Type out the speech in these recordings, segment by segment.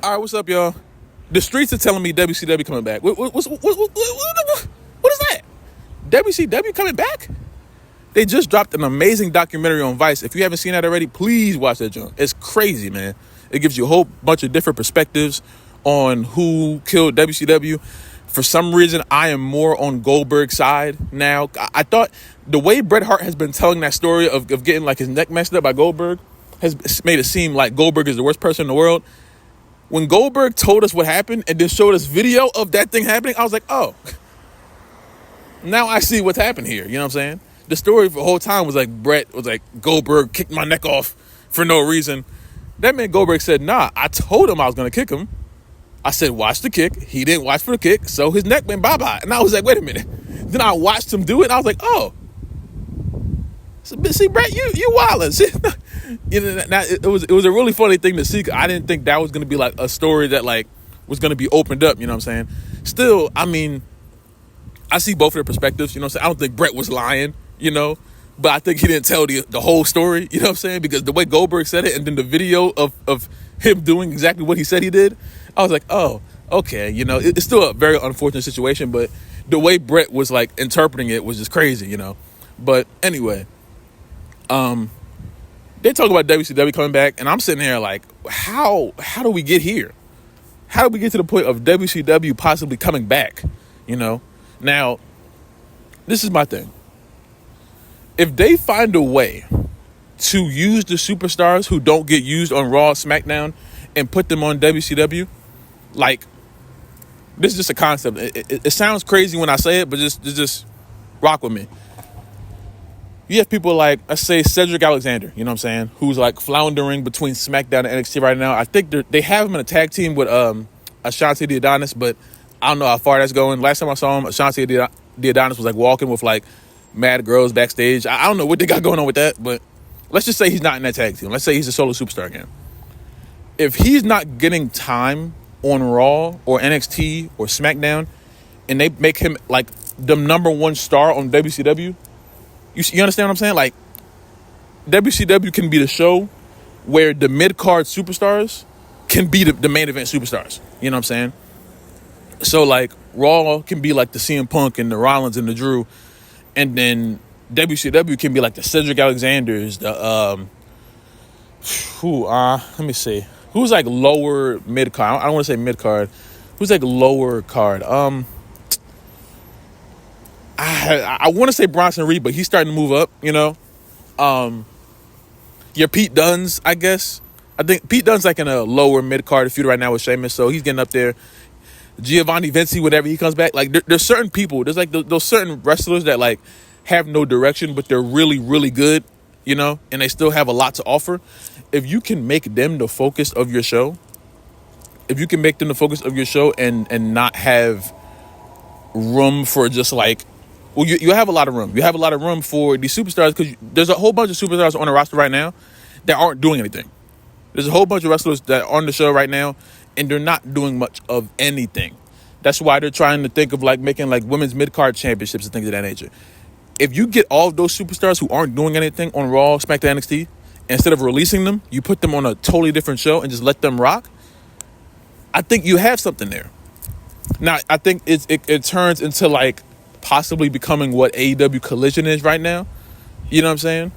All right, what's up, y'all? The streets are telling me WCW coming back. What is that? WCW coming back? They just dropped an amazing documentary on Vice. If you haven't seen that already, please watch that joint. It's crazy, man. It gives you a whole bunch of different perspectives on who killed WCW. For some reason, I am more on Goldberg's side now. I thought the way Bret Hart has been telling that story of getting like his neck messed up by Goldberg has made it seem like Goldberg is the worst person in the world. When Goldberg told us what happened and then showed us video of that thing happening, I was like, oh, now I see what's happened here. You know what I'm saying? The story for the whole time was like Bret was like, Goldberg kicked my neck off for no reason. That man Goldberg said, nah, I told him I was going to kick him. I said, watch the kick. He didn't watch for the kick, so his neck went bye-bye. And I was like, wait a minute. Then I watched him do it, and I was like, oh. See, Bret, you wildin'. You know, now, it was a really funny thing to see. I didn't think that was going to be like a story that like was going to be opened up. You know what I'm saying? Still, I mean, I see both of their perspectives. You know what I'm saying? I don't think Bret was lying. You know, but I think he didn't tell the whole story. You know what I'm saying? Because the way Goldberg said it, and then the video of him doing exactly what he said he did, I was like, oh, okay. You know, it's still a very unfortunate situation, but the way Bret was like interpreting it was just crazy. You know, but anyway. They talk about WCW coming back, and I'm sitting here like, how do we get here? How do we get to the point of WCW possibly coming back? You know? Now, this is my thing. If they find a way to use the superstars who don't get used on Raw, SmackDown, and put them on WCW, like, this is just a concept. It sounds crazy when I say it, but just rock with me. You have people like, let's say, Cedric Alexander, you know what I'm saying, who's like floundering between SmackDown and NXT right now. I think they have him in a tag team with Ashan the Adonis, but I don't know how far that's going. Last time I saw him, Ashan the Adonis was like walking with like mad girls backstage. I don't know what they got going on with that, but let's just say he's not in that tag team. Let's say he's a solo superstar again. If he's not getting time on Raw or NXT or SmackDown, and they make him like the number one star on WCW, you understand what I'm saying? Like, WCW can be the show where the mid-card superstars can be the main event superstars. You know what I'm saying? So, like, Raw can be like the CM Punk and the Rollins and the Drew. And then WCW can be like the Cedric Alexanders, the, let me see. Who's like lower mid-card? I don't want to say mid-card. Who's like lower card? I want to say Bronson Reed, but he's starting to move up, you know. Your Pete Dunne's, I guess. I think Pete Dunne's like in a lower mid-card feud right now with Sheamus, so he's getting up there. Giovanni Vinci, whenever he comes back. Like, there's certain people. There's like those certain wrestlers that like have no direction, but they're really, really good, you know, and they still have a lot to offer. If you can make them the focus of your show, and not have room for just like, well, you have a lot of room. You have a lot of room for these superstars because there's a whole bunch of superstars on the roster right now that aren't doing anything. There's a whole bunch of wrestlers that are on the show right now, and they're not doing much of anything. That's why they're trying to think of like making like women's Midcard Championships and things of that nature. If you get all of those superstars who aren't doing anything on Raw, SmackDown, NXT, instead of releasing them, you put them on a totally different show and just let them rock, I think you have something there. Now, I think it turns into like possibly becoming what AEW Collision is right now. You know what I'm saying?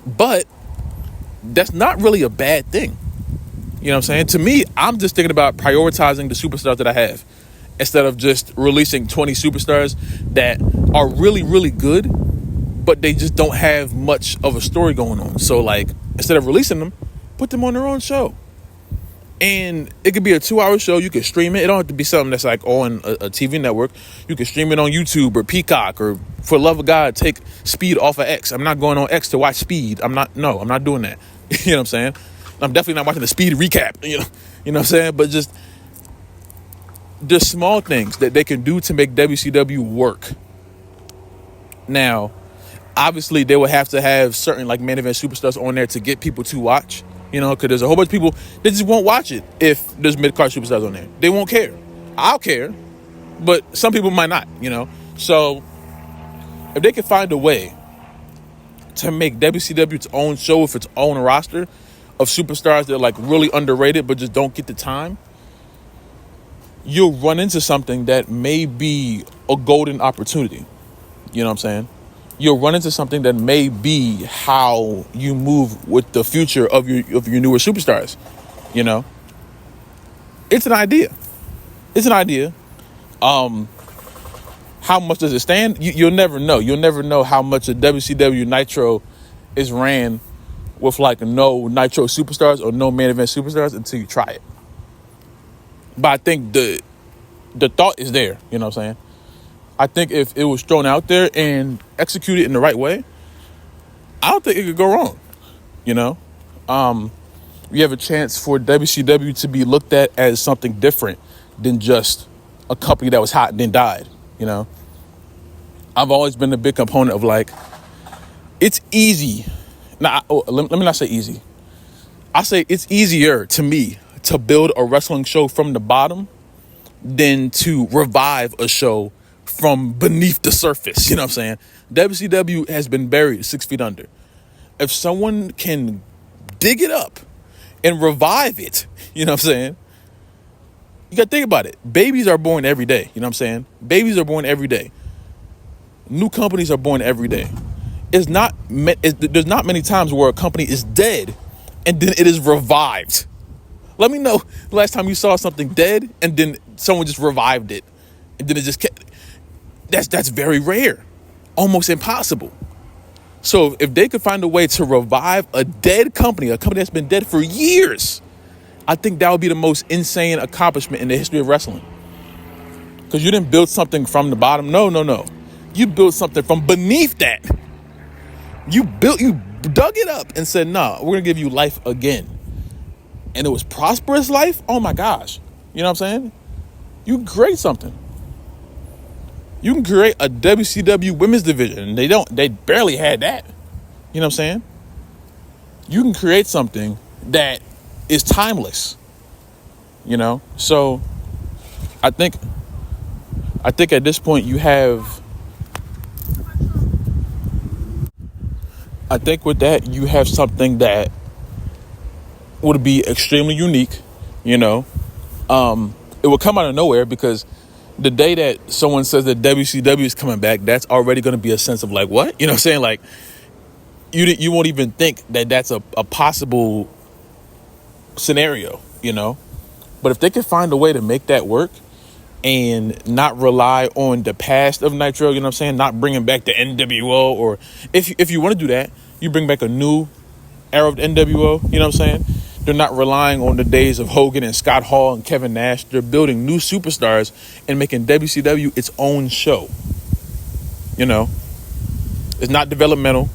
But that's not really a bad thing. You know what I'm saying? To me, I'm just thinking about prioritizing the superstars that I have instead of just releasing 20 superstars that are really, really good, but they just don't have much of a story going on. So, like, instead of releasing them, put them on their own show. And it could be a 2-hour show. You can stream it. It don't have to be something that's like on a TV network. You can stream it on YouTube or Peacock, or for the love of God, take Speed off of X. I'm not going on X to watch Speed. I'm not doing that. You know what I'm saying? I'm definitely not watching the Speed recap. You know what I'm saying? But just the small things that they can do to make WCW work. Now, obviously, they would have to have certain like main event superstars on there to get people to watch. You know, because there's a whole bunch of people that just won't watch it if there's mid-card superstars on there. They won't care. I'll care, but some people might not, you know. So if they can find a way to make WCW its own show with its own roster of superstars that are like really underrated but just don't get the time, you'll run into something that may be a golden opportunity. You know what I'm saying? You'll run into something that may be how you move with the future of your newer superstars. You know, it's an idea. It's an idea. How much does it stand? You'll never know. You'll never know how much a WCW Nitro is ran with like no Nitro superstars or no main event superstars until you try it. But I think the thought is there. You know what I'm saying? I think if it was thrown out there and executed in the right way, I don't think it could go wrong. You know, you have a chance for WCW to be looked at as something different than just a company that was hot and then died. You know, I've always been a big component of like, it's easy. Now, let me not say easy. I say it's easier to me to build a wrestling show from the bottom than to revive a show from beneath the surface. You know what I'm saying? WCW has been buried 6 feet under. If someone can dig it up and revive it, you know what I'm saying? You got to think about it. Babies are born every day. You know what I'm saying? Babies are born every day. New companies are born every day. There's not many times where a company is dead and then it is revived. Let me know the last time you saw something dead and then someone just revived it and then it just kept. That's very rare, almost impossible. So if they could find a way to revive a dead company, a company that's been dead for years, I think that would be the most insane accomplishment in the history of wrestling. Because you didn't build something from the bottom. No. You built something from beneath that. You dug it up and said, nah, we're going to give you life again. And it was prosperous life. Oh my gosh. You know what I'm saying? You can create something. You can create a WCW women's division. They barely had that. You know what I'm saying? You can create something that is timeless. You know? So I think at this point you have, I think with that you have something that would be extremely unique. You know? It will come out of nowhere because the day that someone says that WCW is coming back, that's already going to be a sense of like, what? You know what I'm saying? Like, you won't even think that that's a possible scenario, you know? But if they could find a way to make that work and not rely on the past of Nitro, you know what I'm saying? Not bringing back the NWO, or if you want to do that, you bring back a new era of the NWO, you know what I'm saying? They're not relying on the days of Hogan and Scott Hall and Kevin Nash. They're building new superstars and making WCW its own show. You know, it's not developmental.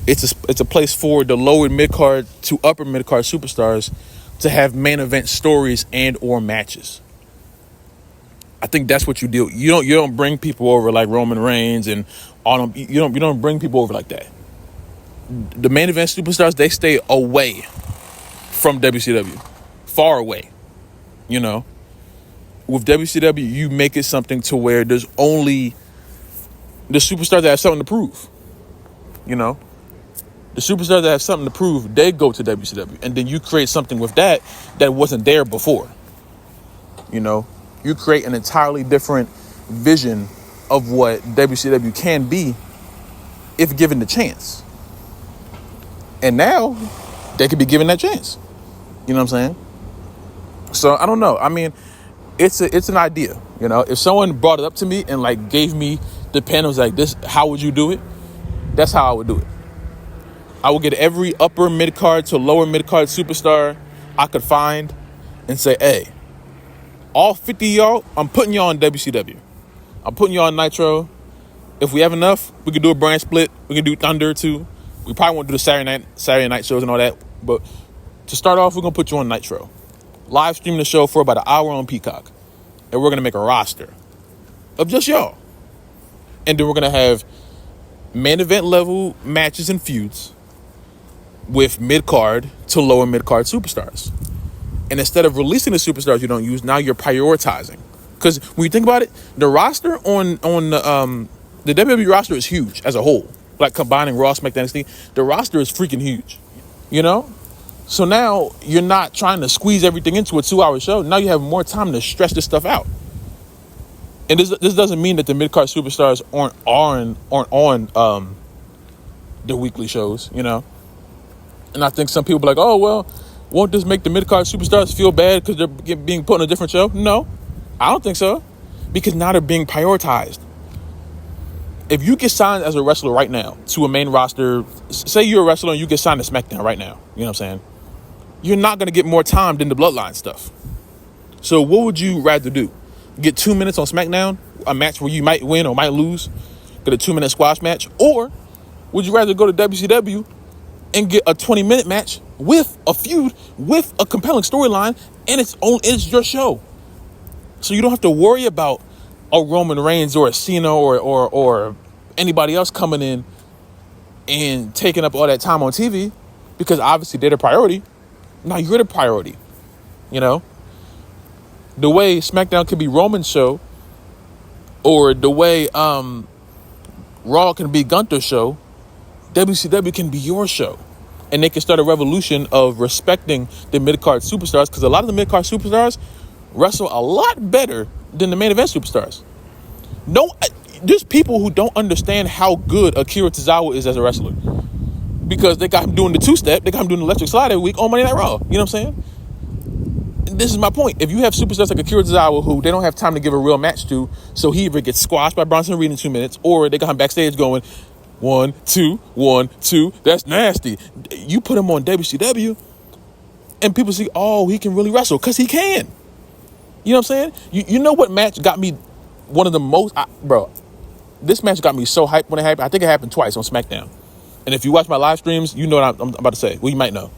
It's a place for the lower mid-card to upper mid-card superstars to have main event stories and or matches. I think that's what you do. You don't bring people over like Roman Reigns and all them. You don't bring people over like that. The main event superstars, they stay away from WCW, far away. You know, with WCW, you make it something to where there's only the superstars that have something to prove. You know, the superstars that have something to prove, they go to WCW, and then you create something with that wasn't there before. You know, you create an entirely different vision of what WCW can be if given the chance. And now they could be given that chance. You know what I'm saying? So I don't know. I mean, it's an idea. You know, if someone brought it up to me and like gave me the pen, was like, this, how would you do it? That's how I would do it. I would get every upper mid-card to lower mid-card superstar I could find and say, hey, all 50 of y'all, I'm putting y'all on WCW. I'm putting y'all on Nitro. If we have enough, we could do a brand split. We can do Thunder too. We probably won't do the Saturday night shows and all that. But to start off, we're going to put you on Nitro. Live stream the show for about an hour on Peacock. And we're going to make a roster of just y'all. And then we're going to have main event level matches and feuds with mid-card to lower mid-card superstars. And instead of releasing the superstars you don't use, now you're prioritizing. Because when you think about it, the roster on the WWE roster is huge as a whole. Like combining Raw, SmackDown, NXT, the roster is freaking huge. You know? So now you're not trying to squeeze everything into a 2-hour show. Now you have more time to stretch this stuff out. And this doesn't mean that the mid-card superstars aren't on the weekly shows, you know. And I think some people be like, oh, well, won't this make the mid-card superstars feel bad because they're being put on a different show? No, I don't think so. Because now they're being prioritized. If you get signed as a wrestler right now to a main roster, say you're a wrestler and you get signed to SmackDown right now, you know what I'm saying? You're not going to get more time than the Bloodline stuff. So what would you rather do? Get 2 minutes on SmackDown, a match where you might win or might lose, get a 2-minute squash match? Or would you rather go to WCW and get a 20-minute match with a feud, with a compelling storyline, and it's your show? So you don't have to worry about a Roman Reigns or a Cena or anybody else coming in and taking up all that time on TV, because obviously they're the priority. Now you're the priority, you know? The way SmackDown can be Roman's show, or the way Raw can be Gunther's show, WCW can be your show. And they can start a revolution of respecting the mid-card superstars, because a lot of the mid-card superstars wrestle a lot better than the main event superstars. No, there's people who don't understand how good Akira Tozawa is as a wrestler, because they got him doing the two-step, they got him doing the electric slide every week on Monday Night Raw. You know what I'm saying? This is my point. If you have superstars like Akira Tozawa who they don't have time to give a real match to, so he either gets squashed by Bronson Reed in 2 minutes, or they got him backstage going 1, 2, 1, 2. That's nasty. You put him on WCW, and people see, oh, he can really wrestle, because he can. You know what I'm saying? You know what match got me one of the most... bro, this match got me so hyped when it happened. I think it happened twice on SmackDown. And if you watch my live streams, you know what I'm about to say. Well, you might know.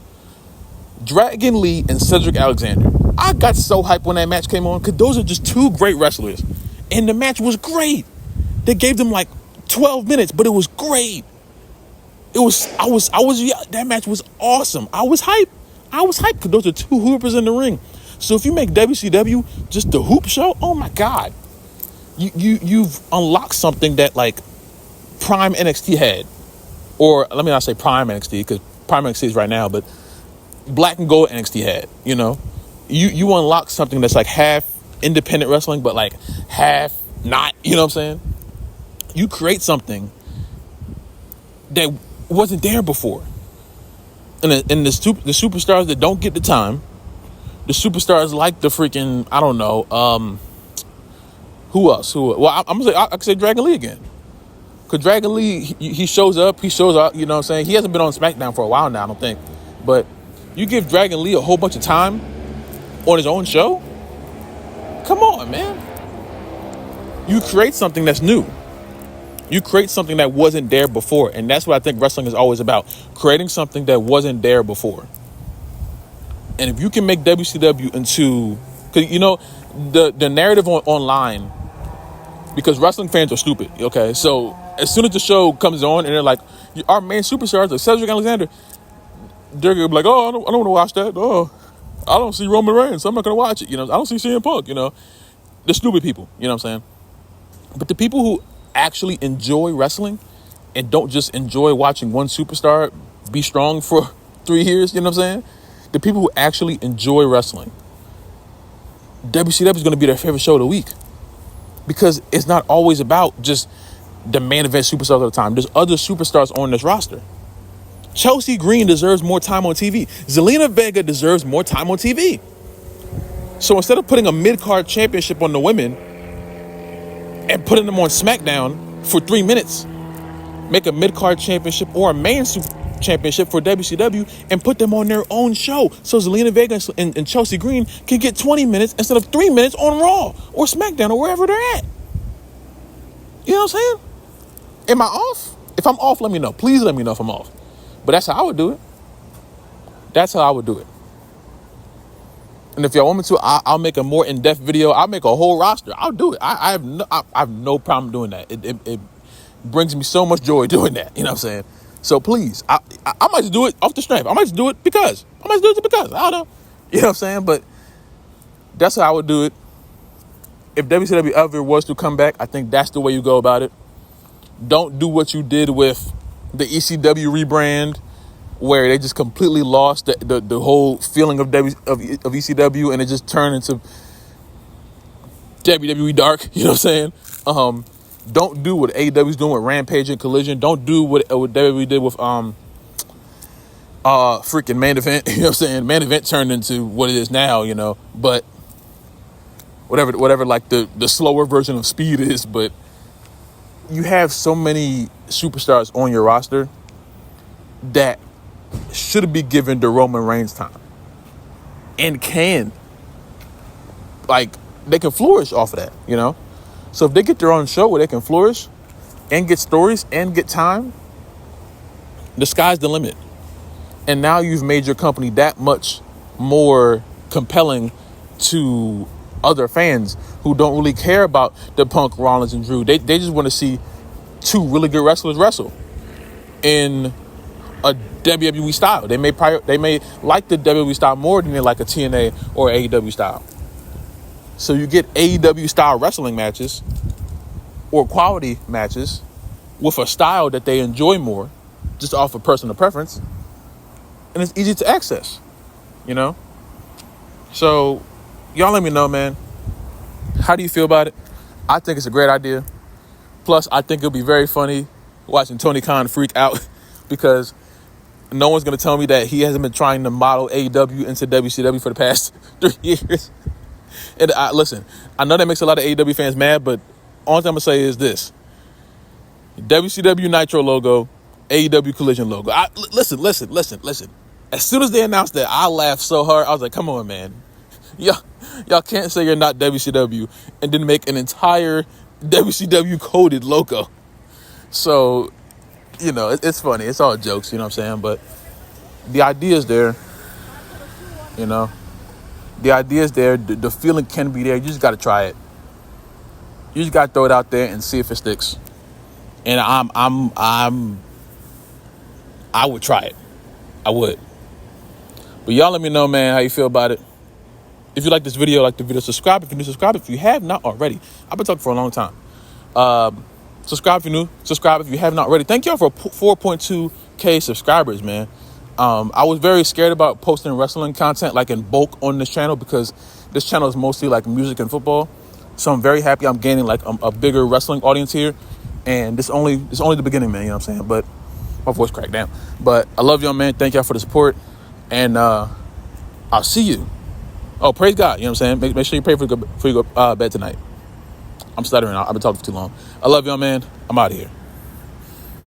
Dragon Lee and Cedric Alexander. I got so hyped when that match came on, because those are just two great wrestlers. And the match was great. They gave them like 12 minutes, but it was great. That match was awesome. I was hyped because those are two hoopers in the ring. So if you make WCW just the hoop show, oh my God, you've unlocked something that like Prime NXT had, or let me not say Prime NXT, because Prime NXT is right now, but Black and Gold NXT had. You know, you unlock something that's like half independent wrestling, but like half not. You know what I'm saying? You create something that wasn't there before, and the superstars that don't get the time. The superstars like the freaking, I don't know, who else? Well, I could say Dragon Lee again. Because Dragon Lee, he shows up, you know what I'm saying? He hasn't been on SmackDown for a while now, I don't think. But you give Dragon Lee a whole bunch of time on his own show? Come on, man. You create something that's new. You create something that wasn't there before. And that's what I think wrestling is always about. Creating something that wasn't there before. And if you can make WCW into, because you know, the narrative online, because wrestling fans are stupid, okay? So as soon as the show comes on and they're like, our main superstars, like Cedric Alexander, they're gonna be like, oh, I don't want to watch that. Oh, I don't see Roman Reigns, so I'm not gonna watch it. You know, I don't see CM Punk. You know, the stupid people. You know what I'm saying? But the people who actually enjoy wrestling and don't just enjoy watching one superstar be strong for 3 years, you know what I'm saying? The people who actually enjoy wrestling, WCW is going to be their favorite show of the week, because it's not always about just the main event superstars all the time. There's other superstars on this roster. Chelsea Green deserves more time on TV. Zelina Vega deserves more time on TV. So instead of putting a mid-card championship on the women and putting them on SmackDown for 3 minutes, make a mid-card championship or a main championship for WCW and put them on their own show, so Zelina Vega and Chelsea Green can get 20 minutes instead of 3 minutes on Raw or SmackDown or wherever they're at. You know what I'm saying? Am I off? If I'm off, let me know. Please let me know if I'm off. But that's how I would do it. That's how I would do it. And if y'all want me to, I'll make a more in-depth video. I'll make a whole roster. I'll do it. I have no problem doing that. It brings me so much joy doing that. You know what I'm saying? So please, I might just do it off the strength. I might just do it because. I don't know. You know what I'm saying? But that's how I would do it. If WCW ever was to come back, I think that's the way you go about it. Don't do what you did with the ECW rebrand where they just completely lost the whole feeling of ECW, and it just turned into WWE Dark. You know what I'm saying? Don't do what AEW's doing with Rampage and Collision. Don't do what WWE did with freaking Main Event. You know what I'm saying? Main Event turned into what it is now, you know. But whatever like the slower version of Speed is, but you have so many superstars on your roster that should be given the Roman Reigns time. And they can flourish off of that, you know? So if they get their own show where they can flourish and get stories and get time, the sky's the limit. And now you've made your company that much more compelling to other fans who don't really care about the Punk, Rollins, and Drew. They just want to see two really good wrestlers wrestle in a WWE style. They may like the WWE style more than they like a TNA or AEW style. So you get AEW style wrestling matches or quality matches with a style that they enjoy more, just off of personal preference, and it's easy to access, you know? So y'all let me know, man. How do you feel about it? I think it's a great idea. Plus, I think it'll be very funny watching Tony Khan freak out because no one's going to tell me that he hasn't been trying to model AEW into WCW for the past 3 years. And listen, I know that makes a lot of AEW fans mad, but all I'm going to say is this. WCW Nitro logo, AEW Collision logo. Listen. As soon as they announced that, I laughed so hard. I was like, come on, man. Y'all can't say you're not WCW and then make an entire WCW coded logo. So, you know, it's funny. It's all jokes, you know what I'm saying? But the idea is there, you know. The idea is there. The feeling can be there. You just got to try it. You just got to throw it out there and see if it sticks. And I would try it. I would. But y'all let me know, man, how you feel about it. If you like this video, subscribe if you're new, subscribe if you have not already. I've been talking for a long time. Subscribe if you're new, subscribe if you have not already. Thank y'all for 4.2K subscribers, man. I was very scared about posting wrestling content like in bulk on this channel because this channel is mostly like music and football. So I'm very happy I'm gaining like a bigger wrestling audience here. And it's only the beginning, man, you know what I'm saying? But my voice cracked down. But I love y'all, man. Thank y'all for the support. And I'll see you. Oh, praise God. You know what I'm saying? Make sure you pray for your bed tonight. I'm stuttering. I've been talking for too long. I love y'all, man. I'm out of here.